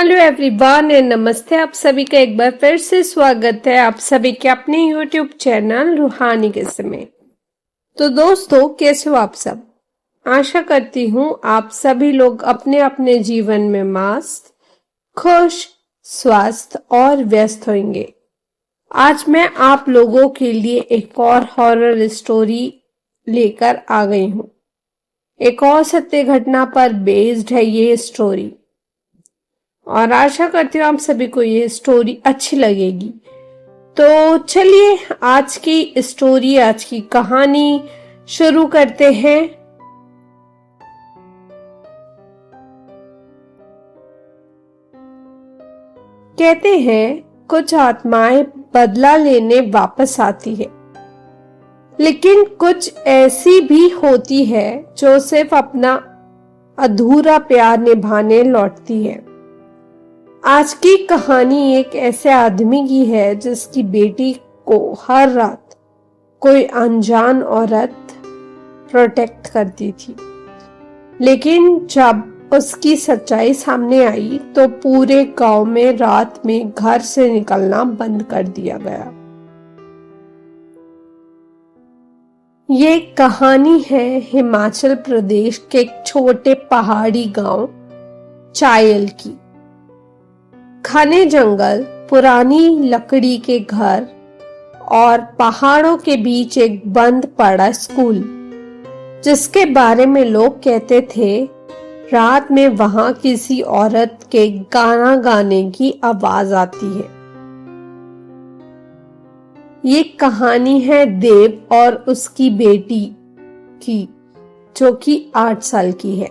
Hello everyone and नमस्ते। आप सभी का एक बार फिर से स्वागत है आप सभी के अपने यूट्यूब चैनल रूहानी किस्से में। तो दोस्तों, कैसे हो आप सब? आशा करती हूँ आप सभी लोग अपने अपने जीवन में मस्त, खुश, स्वस्थ और व्यस्त होंगे। आज मैं आप लोगों के लिए एक और हॉरर स्टोरी लेकर आ गई हूँ। एक और सत्य घटना पर बेस्ड है ये स्टोरी और आशा करती हूँ आप सभी को ये स्टोरी अच्छी लगेगी। तो चलिए आज की स्टोरी, आज की कहानी शुरू करते हैं। कहते हैं कुछ आत्माएं बदला लेने वापस आती है, लेकिन कुछ ऐसी भी होती है जो सिर्फ अपना अधूरा प्यार निभाने लौटती है। आज की कहानी एक ऐसे आदमी की है जिसकी बेटी को हर रात कोई अनजान औरत प्रोटेक्ट करती थी, लेकिन जब उसकी सच्चाई सामने आई तो पूरे गांव में रात में घर से निकलना बंद कर दिया गया। ये कहानी है हिमाचल प्रदेश के एक छोटे पहाड़ी गांव चायल की। घने जंगल, पुरानी लकड़ी के घर और पहाड़ों के बीच एक बंद पड़ा स्कूल, जिसके बारे में लोग कहते थे रात में वहां किसी औरत के गाना गाने की आवाज आती है। ये कहानी है देव और उसकी बेटी की, जो कि 8 साल की है,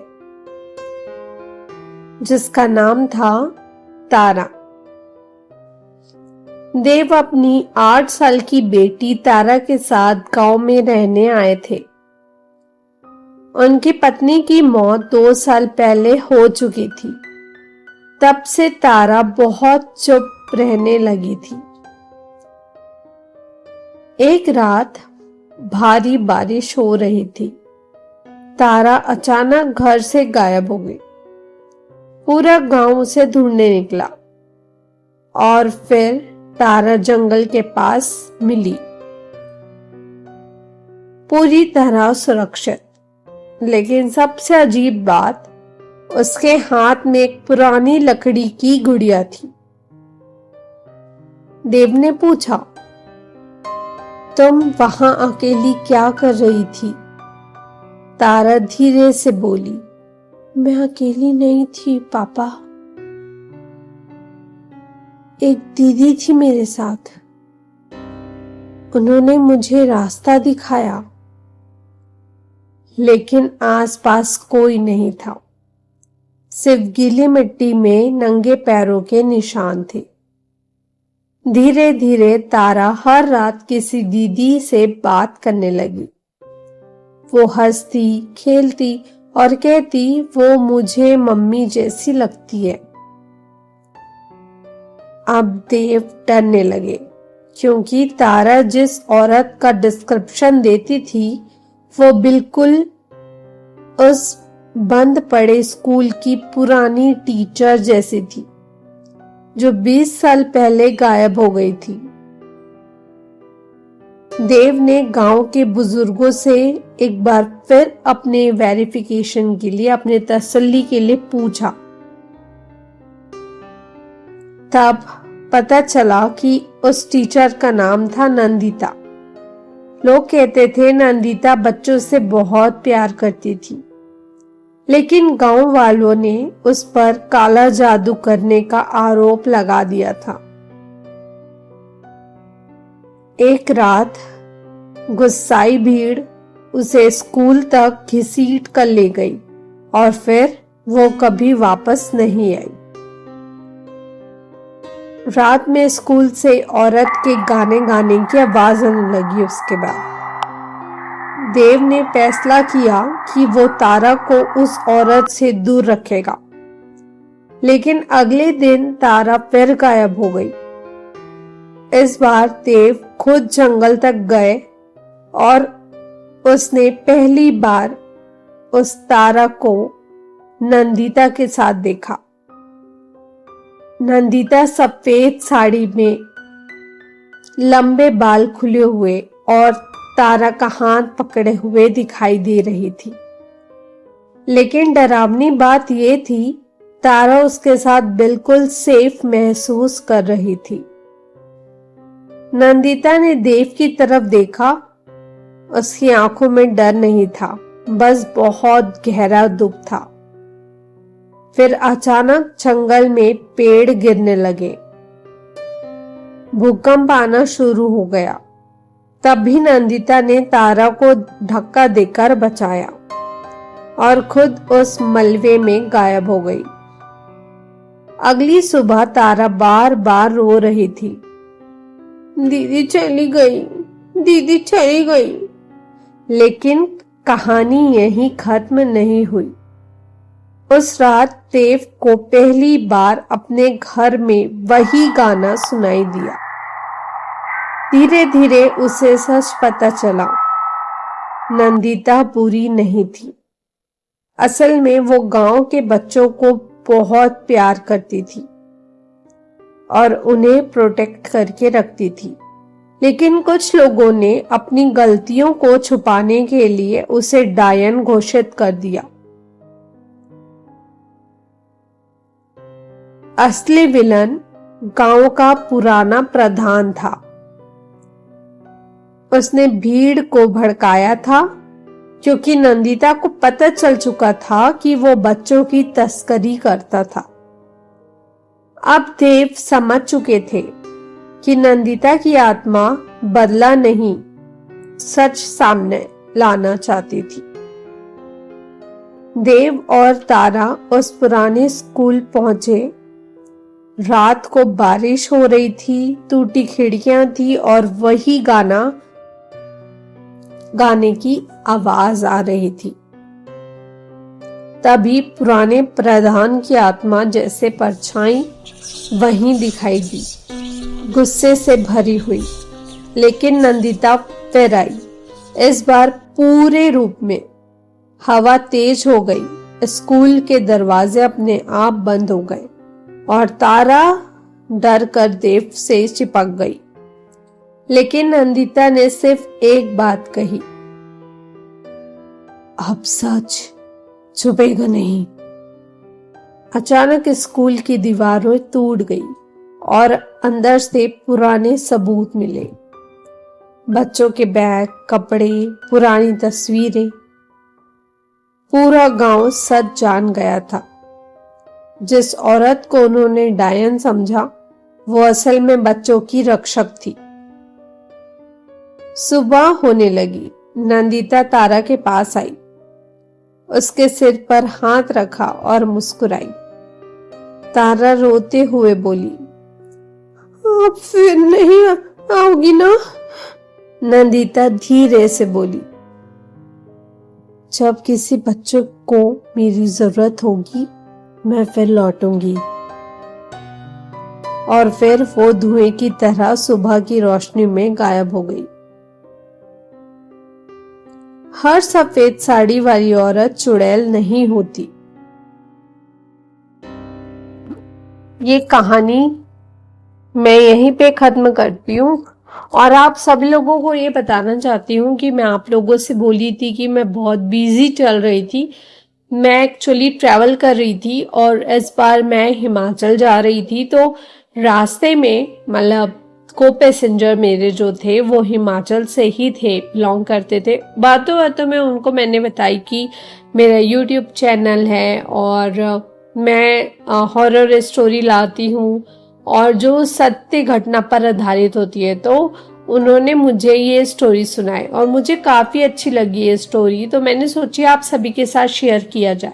जिसका नाम था तारा। देव अपनी 8 साल की बेटी तारा के साथ गांव में रहने आए थे। उनकी पत्नी की मौत 2 साल पहले हो चुकी थी। तब से तारा बहुत चुप रहने लगी थी। एक रात भारी बारिश हो रही थी। तारा अचानक घर से गायब हो गई। पूरा गांव उसे ढूंढने निकला और फिर तारा जंगल के पास मिली, पूरी तरह सुरक्षित। लेकिन सबसे अजीब बात, उसके हाथ में एक पुरानी लकड़ी की गुड़िया थी। देव ने पूछा, तुम वहां अकेली क्या कर रही थी? तारा धीरे से बोली, मैं अकेली नहीं थी पापा, एक दीदी थी मेरे साथ। उन्होंने मुझे रास्ता दिखाया, लेकिन आसपास कोई नहीं था। सिर्फ गीली मिट्टी में नंगे पैरों के निशान थे। धीरे धीरे तारा हर रात किसी दीदी से बात करने लगी। वो हंसती, खेलती और कहती, वो मुझे मम्मी जैसी लगती है। अब देव डरने लगे, क्योंकि तारा जिस औरत का डिस्क्रिप्शन देती थी वो बिल्कुल उस बंद पड़े स्कूल की पुरानी टीचर जैसी थी, जो 20 साल पहले गायब हो गई थी। देव ने गांव के बुजुर्गों से एक बार फिर अपने वेरिफिकेशन के लिए, अपने तसल्ली के लिए पूछा। तब पता चला कि उस टीचर का नाम था नंदिता। लोग कहते थे नंदिता बच्चों से बहुत प्यार करती थी, लेकिन गांव वालों ने उस पर काला जादू करने का आरोप लगा दिया था। एक रात गुस्साई भीड़ उसे स्कूल तक घसीट कर ले गई और फिर वो कभी वापस नहीं आई। रात में स्कूल से औरत के गाने गाने की आवाज आने लगी। उसके बाद देव ने फैसला किया कि वो तारा को उस औरत से दूर रखेगा। लेकिन अगले दिन तारा फिर गायब हो गई। इस बार देव खुद जंगल तक गए और उसने पहली बार उस तारा को नंदिता के साथ देखा। नंदिता सफेद साड़ी में, लंबे बाल खुले हुए और तारा का हाथ पकड़े हुए दिखाई दे रही थी। लेकिन डरावनी बात यह थी, तारा उसके साथ बिल्कुल सेफ महसूस कर रही थी। नंदिता ने देव की तरफ देखा। उसकी आंखों में डर नहीं था, बस बहुत गहरा दुख था। फिर अचानक जंगल में पेड़ गिरने लगे। भूकंप आना शुरू हो गया। तभी नंदिता ने तारा को धक्का देकर बचाया और खुद उस मलबे में गायब हो गई। अगली सुबह तारा बार बार रो रही थी, दीदी चली गई, दीदी चली गई। लेकिन कहानी यहीं खत्म नहीं हुई। उस रात देव को पहली बार अपने घर में वही गाना सुनाई दिया। धीरे धीरे उसे सच पता चला, नंदिता बुरी नहीं थी। असल में वो गांव के बच्चों को बहुत प्यार करती थी और उन्हें प्रोटेक्ट करके रखती थी। लेकिन कुछ लोगों ने अपनी गलतियों को छुपाने के लिए उसे डायन घोषित कर दिया। असली विलन गांव का पुराना प्रधान था। उसने भीड़ को भड़काया था क्योंकि नंदिता को पता चल चुका था कि वो बच्चों की तस्करी करता था। अब देव समझ चुके थे कि नंदिता की आत्मा बदला नहीं, सच सामने लाना चाहती थी। देव और तारा उस पुराने स्कूल पहुंचे। रात को बारिश हो रही थी, टूटी खिड़कियां थी और वही गाने की आवाज आ रही थी। तभी पुराने प्रधान की आत्मा जैसे परछाई वहीं दिखाई दी, गुस्से से भरी हुई। लेकिन नंदिता फिर आई, इस बार पूरे रूप में। हवा तेज हो गई, स्कूल के दरवाजे अपने आप बंद हो गए और तारा डर कर देव से चिपक गई। लेकिन नंदिता ने सिर्फ एक बात कही, अब सच छुपेगा नहीं। अचानक स्कूल की दीवारें टूट गई और अंदर से पुराने सबूत मिले। बच्चों के बैग, कपड़े, पुरानी तस्वीरें। पूरा गांव सच जान गया था। जिस औरत को उन्होंने डायन समझा, वो असल में बच्चों की रक्षक थी। सुबह होने लगी। नंदिता तारा के पास आई, उसके सिर पर हाथ रखा और मुस्कुराई। तारा रोते हुए बोली, आप फिर नहीं आओगी ना? नंदिता धीरे से बोली, जब किसी बच्चों को मेरी जरूरत होगी मैं फिर लौटूंगी। और फिर वो धुएं की तरह सुबह की रोशनी में गायब हो गई। हर सफेद साड़ी वाली औरत चुड़ैल नहीं होती। ये कहानी मैं यहीं पे खत्म करती हूँ और आप सभी लोगों को ये बताना चाहती हूँ कि मैं आप लोगों से बोली थी कि मैं बहुत बिजी चल रही थी। मैं एक्चुअली ट्रैवल कर रही थी और इस बार मैं हिमाचल जा रही थी, तो रास्ते में मतलब को पैसेंजर मेरे जो थे वो हिमाचल से ही थे, बिलोंग करते थे। बातों बातों में उनको मैंने बताई कि मेरा यूट्यूब चैनल है और मैं हॉरर स्टोरी लाती हूँ और जो सत्य घटना पर आधारित होती है। तो उन्होंने मुझे ये स्टोरी सुनाई और मुझे काफी अच्छी लगी ये स्टोरी, तो मैंने सोची आप सभी के साथ शेयर किया जाए।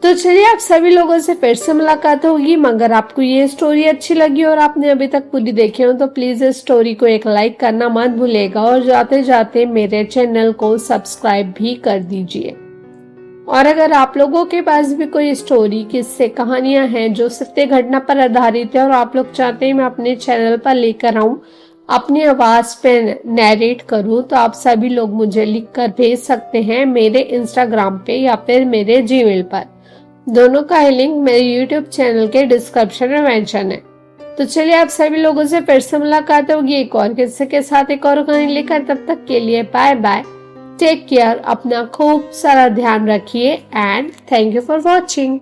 तो चलिए आप सभी लोगों से फिर से मुलाकात होगी। मगर आपको ये स्टोरी अच्छी लगी और आपने अभी तक पूरी देखी हो तो प्लीज इस स्टोरी को एक लाइक करना मत भूलिएगा और जाते जाते मेरे चैनल को सब्सक्राइब भी कर दीजिए। और अगर आप लोगों के पास भी कोई स्टोरी, किस्से, कहानियां हैं जो सत्य घटना पर आधारित है और आप लोग चाहते हैं मैं अपने चैनल पर लेकर आऊं, अपनी आवाज पे नैरेट करूं, तो आप सभी लोग मुझे लिखकर भेज सकते हैं मेरे इंस्टाग्राम पे या फिर मेरे जीमेल पर। दोनों का ही लिंक मेरे यूट्यूब चैनल के डिस्क्रिप्शन में मेंशन है। तो चलिए आप सभी लोगों से फिर से मुलाकात होगी एक और किस्से के साथ, एक और कहानी लेकर। तब तक के लिए बाय बाय, टेक केयर, अपना खूब सारा ध्यान रखिए and thank you for watching.